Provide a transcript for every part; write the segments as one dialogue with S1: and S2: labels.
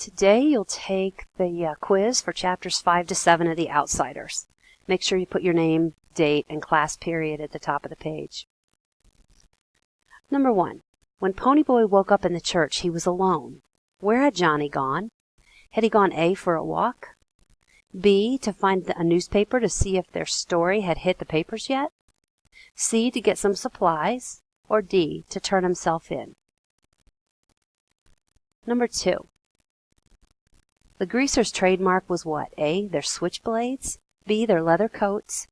S1: Today you'll take the quiz for chapters 5 to 7 of The Outsiders. Make sure you put your name, date, and class period at the top of the page. Number 1. When Ponyboy woke up in the church, he was alone. Where had Johnny gone? Had he gone A, for a walk? B, to find a newspaper to see if their story had hit the papers yet? C, to get some supplies? Or D, to turn himself in? Number 2. The Greasers' trademark was what? A, their switchblades? B, their leather coats?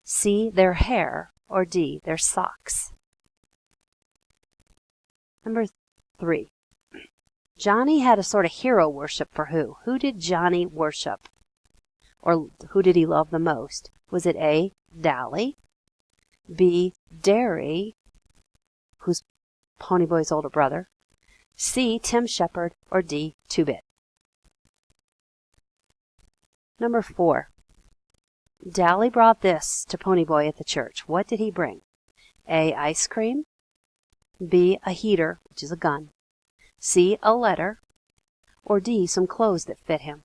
S1: C, their hair? Or D, their socks? Number 3. Johnny had a sort of hero worship for who? Who did Johnny worship? Or who did he love the most? Was it A, Dally? B, Derry, who's Ponyboy's older brother? C, Tim Shepard? Or D, Two-Bit? Number 4. Dally brought this to Ponyboy at the church. What did he bring? A, ice cream. B, a heater, which is a gun. C, a letter. Or D, some clothes that fit him.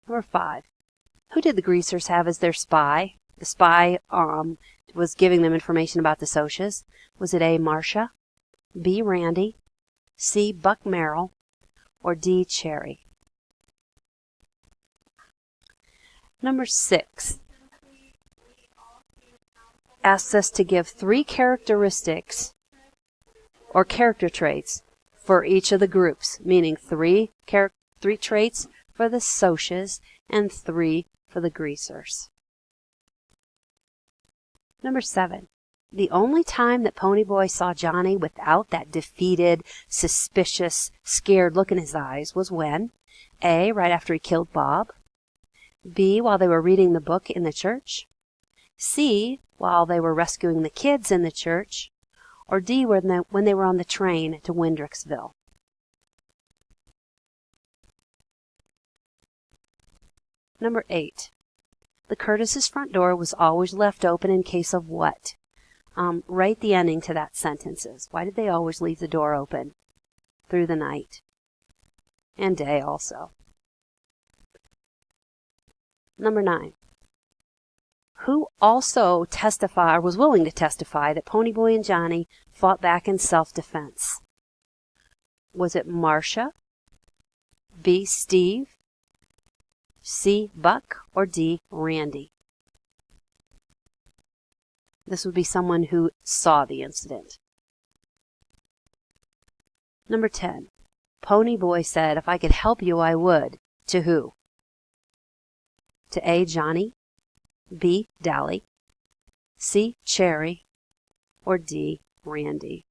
S1: Number 5. Who did the Greasers have as their spy? The spy was giving them information about the Socias. Was it A, Marcia? B, Randy? C, Buck Merrill? Or D, Cherry? Number 6 asks us to give 3 characteristics or character traits for each of the groups, meaning 3 traits for the Socias and 3 for the Greasers. Number 7. The only time that Ponyboy saw Johnny without that defeated, suspicious, scared look in his eyes was when? A, right after he killed Bob. B, while they were reading the book in the church. C, while they were rescuing the kids in the church. Or D, when they were on the train to Windrixville. Number 8. The Curtis's front door was always left open in case of what? Write the ending to that sentences. Why did they always leave the door open through the night and day also? Number 9. Who also was willing to testify that Ponyboy and Johnny fought back in self-defense? Was it Marcia? B, Steve? C, Buck? Or D, Randy? This would be someone who saw the incident. Number 10. Ponyboy said, if I could help you, I would. To who? To A, Johnny. B, Dally. C, Cherry. Or D, Randy.